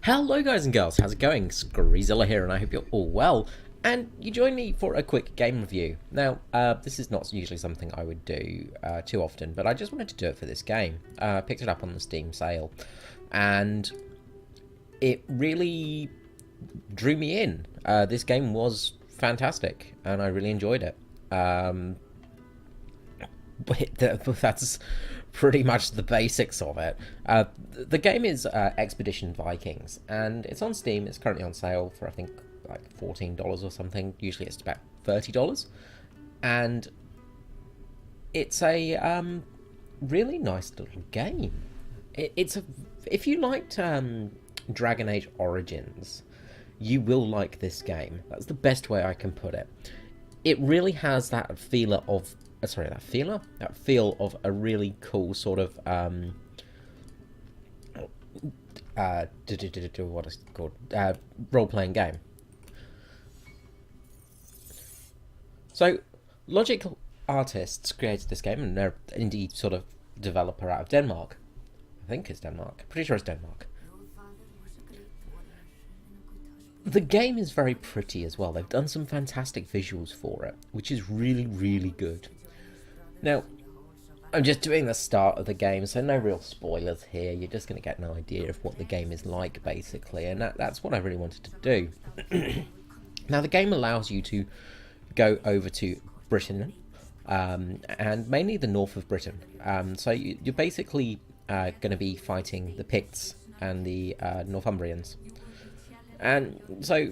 Hello guys and girls, how's it going? Screezilla here and I hope you're all well. And you join me for a quick game review. Now, this is not usually something I would do too often, but I just wanted to do it for this game. I picked it up on the Steam sale, and it really drew me in. This game was fantastic, and I really enjoyed it. But that's pretty much the basics of it. The game is Expedition Vikings, and it's on Steam. It's currently on sale for, I think, like $14 or something. Usually it's about $30. And it's a really nice little game. If you liked Dragon Age Origins, you will like this game. That's the best way I can put it. It really has that feel of a really cool sort of what is it called, role-playing game. So Logic Artists created this game, and they're indeed sort of developer out of Denmark. I think it's Denmark. Pretty sure it's Denmark. The game is very pretty as well. They've done some fantastic visuals for it, which is really, really good. Now, I'm just doing the start of the game, so no real spoilers here. You're just going to get an idea of what the game is like, basically, and that's what I really wanted to do. Now, the game allows you to go over to Britain, and mainly the north of Britain. So you're basically going to be fighting the Picts and the Northumbrians. And so,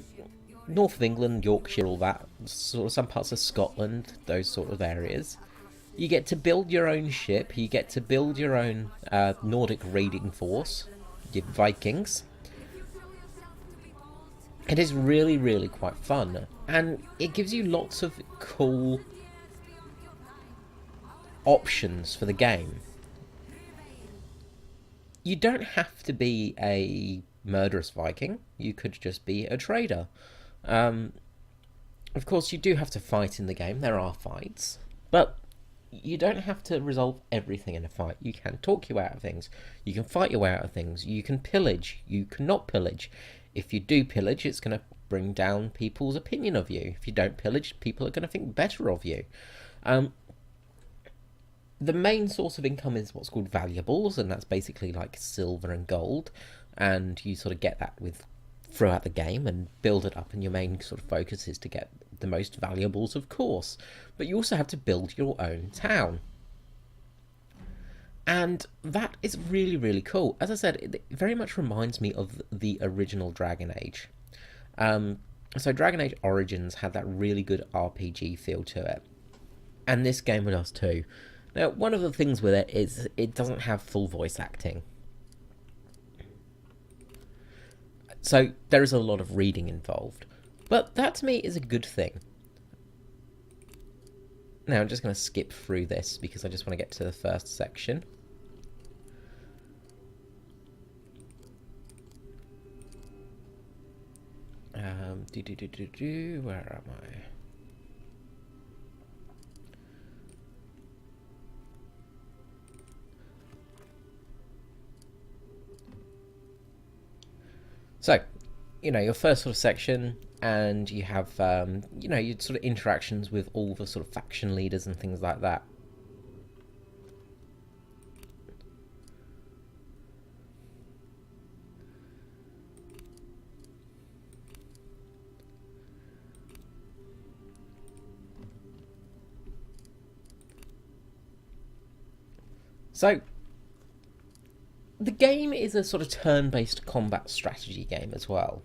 north of England, Yorkshire, all that, sort of some parts of Scotland, those sort of areas. You get to build your own ship, you get to build your own Nordic raiding force, your Vikings. It is really, really quite fun, and it gives you lots of cool options for the game. You don't have to be a murderous Viking, you could just be a trader. Of course, you do have to fight in the game, there are fights, but you don't have to resolve everything in a fight. You can talk your way out of things, you can fight your way out of things, you can pillage, you cannot pillage. If you do pillage, it's going to bring down people's opinion of you. If you don't pillage, people are going to think better of you. The main source of income is what's called valuables, and that's basically like silver and gold, and you sort of get that throughout the game and build it up, and your main sort of focus is to get the most valuables, of course, but you also have to build your own town, and that is really, really cool. As I said, it very much reminds me of the original Dragon Age. So Dragon Age Origins had that really good RPG feel to it, and this game does too. Now, one of the things with it is it doesn't have full voice acting, so there is a lot of reading involved. But that, to me, is a good thing. Now, I'm just going to skip through this because I just want to get to the first section. Where am I? So, your first sort of section, and you have, your sort of interactions with all the sort of faction leaders and things like that. So, the game is a sort of turn-based combat strategy game as well.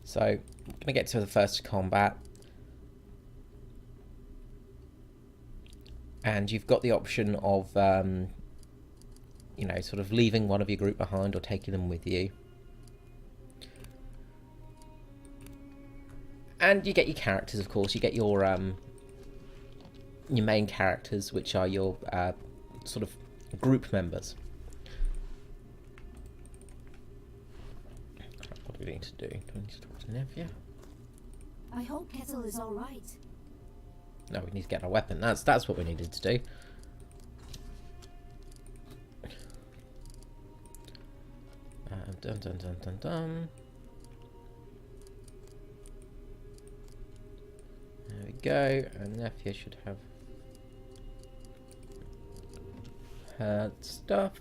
So, I'm going to get to the first combat. And you've got the option of, sort of leaving one of your group behind or taking them with you. And you get your characters, of course. You get your main characters, which are your sort of group members. What do we need to do? Do we need to talk to Nevia? I hope Kettle is all right. No, we need to get our weapon. That's what we needed to do. Dun dun dun dun dun. There we go, and Nefia should have her stuff.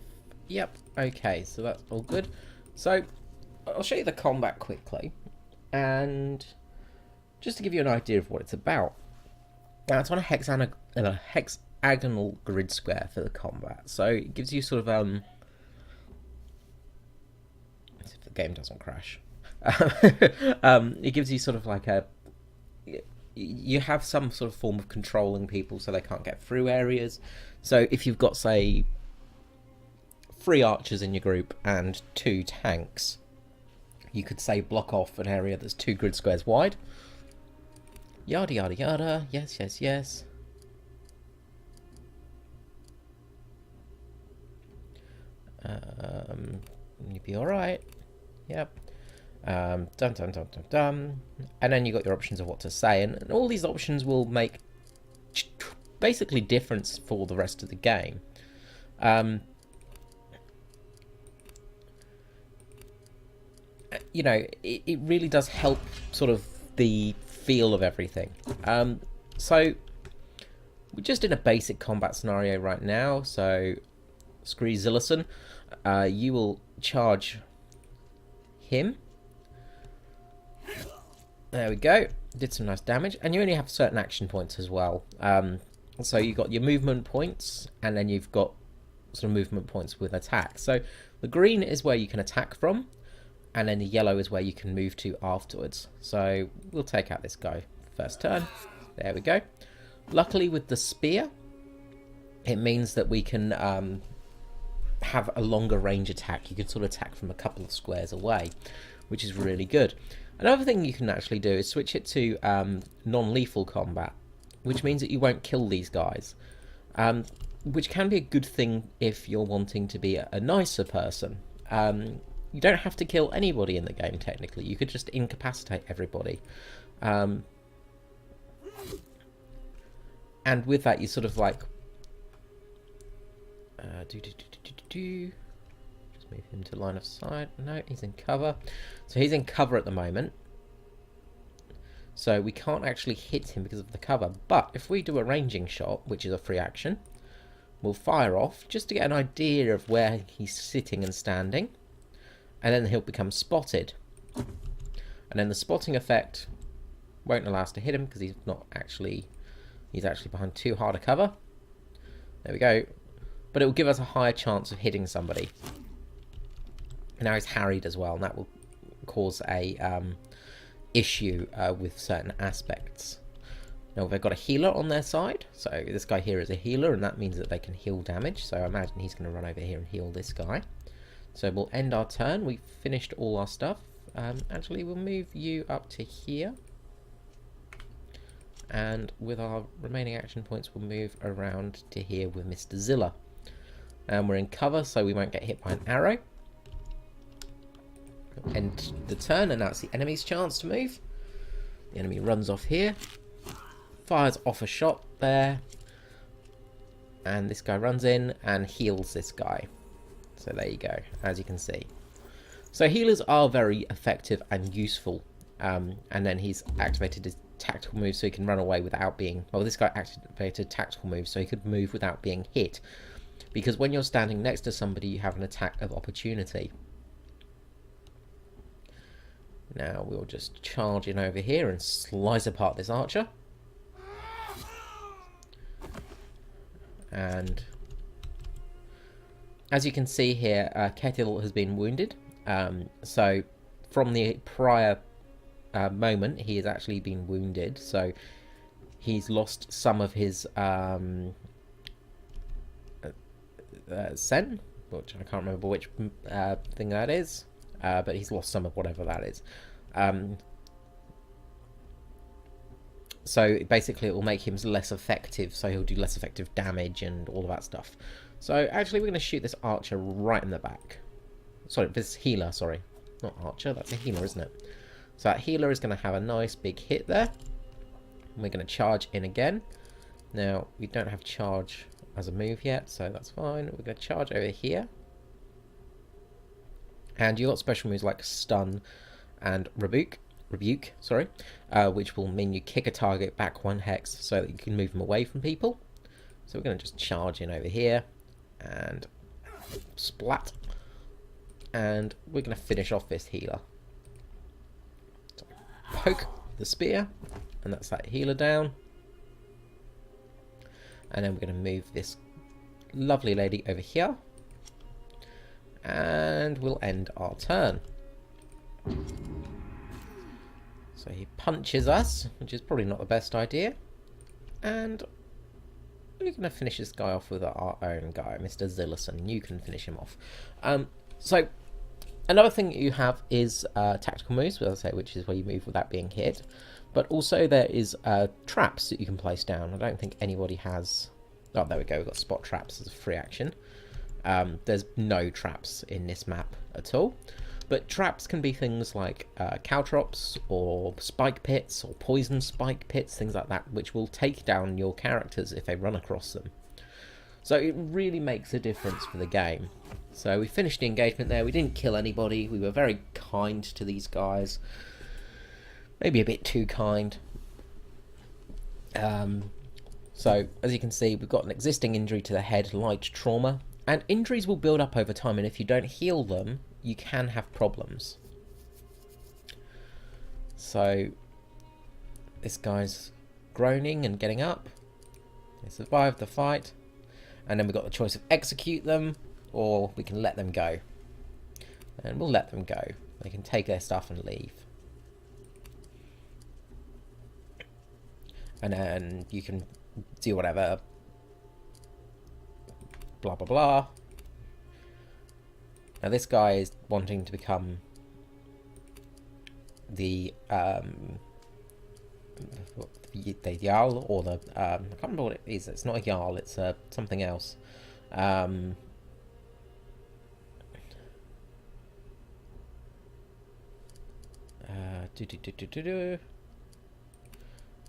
Yep, okay, so that's all good. So, I'll show you the combat quickly, and just to give you an idea of what it's about. Now, it's on a hexagonal grid square for the combat, so it gives you sort of, if the game doesn't crash, it gives you sort of like you have some sort of form of controlling people so they can't get through areas. So if you've got, say, 3 archers in your group and 2 tanks, you could, say, block off an area that's 2 grid squares wide. Yada yada yada. Yes, yes, yes. You'd be alright. Yep. Dun dun dun dun dun. And then you got your options of what to say, and all these options will make basically difference for the rest of the game. You know, it really does help sort of the feel of everything. So we're just in a basic combat scenario right now. So Scree Zillison, you will charge him. There we go. Did some nice damage, and you only have certain action points as well. So you got your movement points, and then you've got sort of movement points with attack. So the green is where you can attack from, and then the yellow is where you can move to afterwards. So we'll take out this guy first turn. There we go. Luckily with the spear, it means that we can have a longer range attack. You can sort of attack from a couple of squares away, which is really good. Another thing you can actually do is switch it to non-lethal combat, which means that you won't kill these guys, which can be a good thing if you're wanting to be a nicer person. You don't have to kill anybody in the game, technically. You could just incapacitate everybody. And with that, you sort of like... Just move him to line of sight. No, he's in cover. So he's in cover at the moment. So we can't actually hit him because of the cover. But if we do a ranging shot, which is a free action, we'll fire off just to get an idea of where he's sitting and standing. And then he'll become spotted. And then the spotting effect won't allow us to hit him because he's actually behind too hard a cover. There we go. But it will give us a higher chance of hitting somebody. Now he's harried as well, and that will cause a issue with certain aspects. Now they've got a healer on their side, so this guy here is a healer, and that means that they can heal damage. So I imagine he's going to run over here and heal this guy. So we'll end our turn. We've finished all our stuff. Actually, we'll move you up to here. And with our remaining action points, we'll move around to here with Mr. Zilla. And we're in cover, so we won't get hit by an arrow. End the turn, and now it's the enemy's chance to move. The enemy runs off here. Fires off a shot there. And this guy runs in and heals this guy. So there you go, as you can see. So healers are very effective and useful. And then he's activated his tactical move so he can run away without being... Well, this guy activated tactical move so he could move without being hit. Because when you're standing next to somebody, you have an attack of opportunity. Now we'll just charge in over here and slice apart this archer. And as you can see here, Ketil has been wounded. So from the prior moment, he has actually been wounded. So he's lost some of his sen, which I can't remember which thing that is. But he's lost some of whatever that is. So basically it will make him less effective, so he'll do less effective damage and all of that stuff. So actually we're going to shoot this archer right in the back. Sorry, this healer, sorry. Not archer, that's a healer, isn't it? So that healer is going to have a nice big hit there. And we're going to charge in again. Now, we don't have charge as a move yet, so that's fine. We're going to charge over here. And you've got special moves like Stun and Rebuke, sorry, which will mean you kick a target back 1 hex so that you can move them away from people. So we're going to just charge in over here and splat. And we're going to finish off this healer. So poke the spear, and that's that healer down. And then we're going to move this lovely lady over here. And we'll end our turn. So he punches us, which is probably not the best idea. And we're going to finish this guy off with our own guy, Mr. Zillison. You can finish him off. So another thing that you have is tactical moves, as I say, which is where you move without being hit. But also there is traps that you can place down. I don't think anybody has... Oh, there we go. We've got spot traps as a free action. There's no traps in this map at all. But traps can be things like caltrops or spike pits or poison spike pits, things like that, which will take down your characters if they run across them. So it really makes a difference for the game. So we finished the engagement there. We didn't kill anybody. We were very kind to these guys. Maybe a bit too kind. So as you can see, we've got an existing injury to the head, light trauma. And injuries will build up over time, and if you don't heal them, you can have problems. So this guy's groaning and getting up. They survived the fight. And then we've got the choice of execute them, or we can let them go. And we'll let them go. They can take their stuff and leave. And then you can do whatever. Blah, blah, blah. Now this guy is wanting to become the Jarl, or the I can't remember what it is. It's not a Jarl, it's something else. There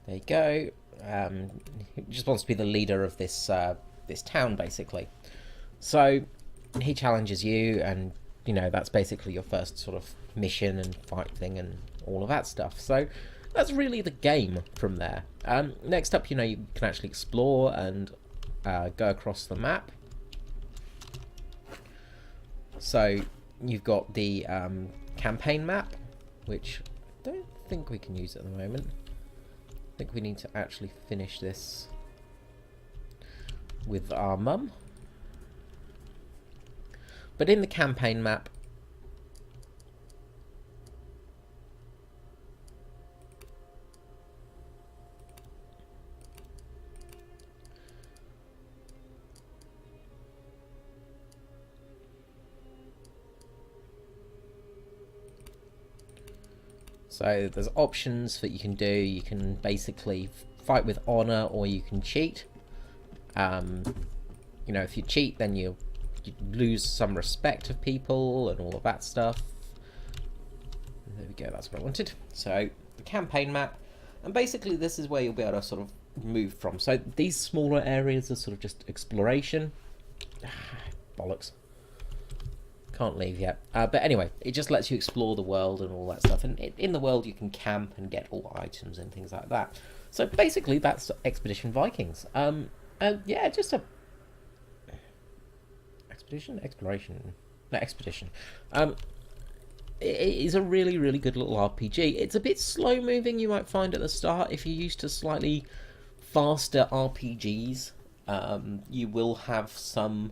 you go. He just wants to be the leader of this this town, basically. So he challenges you, and you know that's basically your first sort of mission and fight thing and all of that stuff. So that's really the game from there. Next up, you know, you can actually explore and go across the map. So you've got the campaign map, which I don't think we can use at the moment. I think we need to actually finish this with our mum. But in the campaign map, so there's options that you can do. You can basically fight with honor, or you can cheat. You know, if you cheat, then you lose some respect of people and all of that stuff. There we go, that's what I wanted. So the campaign map, and basically this is where you'll be able to sort of move from. So these smaller areas are sort of just exploration. Bollocks. Can't leave yet. But anyway, it just lets you explore the world and all that stuff. And in the world you can camp and get all items and things like that. So basically that's Expedition Vikings. Yeah, just a... Expedition. It is a really, really good little RPG. It's a bit slow moving, you might find at the start. If you're used to slightly faster RPGs, you will have some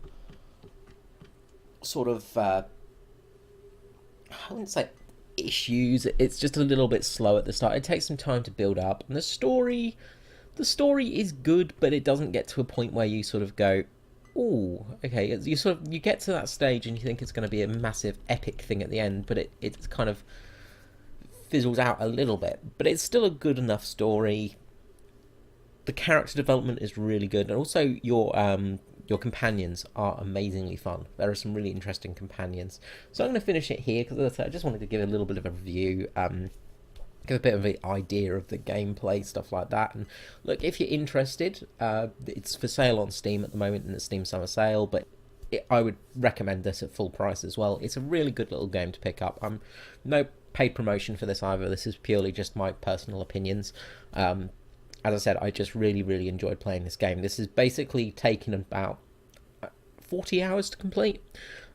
sort of I wouldn't say issues. It's just a little bit slow at the start. It takes some time to build up, and the story is good, but it doesn't get to a point where you sort of go, "Ooh, okay." You get to that stage and you think it's going to be a massive epic thing at the end, but it kind of fizzles out a little bit. But it's still a good enough story. The character development is really good, and also your companions are amazingly fun. There are some really interesting companions. So I'm going to finish it here because I just wanted to give a little bit of a review. Give a bit of an idea of the gameplay, stuff like that. And look, if you're interested, it's for sale on Steam at the moment in the Steam Summer Sale, but I would recommend this at full price as well. It's a really good little game to pick up. No paid promotion for this either. This is purely just my personal opinions. As I said, I just really, really enjoyed playing this game. This is basically taken about 40 hours to complete.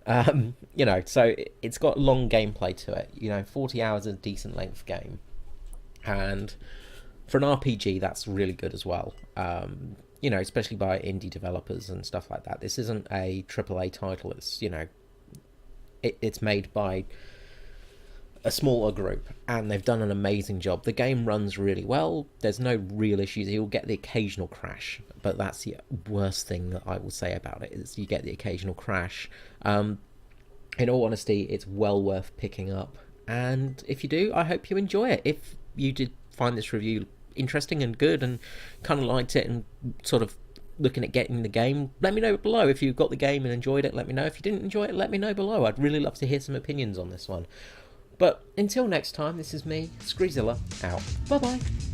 So it's got long gameplay to it. 40 hours is a decent length game. And for an RPG, that's really good as well. Especially by indie developers and stuff like that. This isn't a AAA title. It's made by a smaller group, and they've done an amazing job. The game runs really well. There's no real issues. You'll get the occasional crash, but that's the worst thing that I will say about it, is you get the occasional crash. In all honesty, it's well worth picking up, and if you do, I hope you enjoy it. If you did find this review interesting and good and kind of liked it and sort of looking at getting the game, let me know below. If you got the game and enjoyed it, let me know. If you didn't enjoy it, let me know below. I'd really love to hear some opinions on this one. But until next time, this is me, Screezilla, out. Bye bye.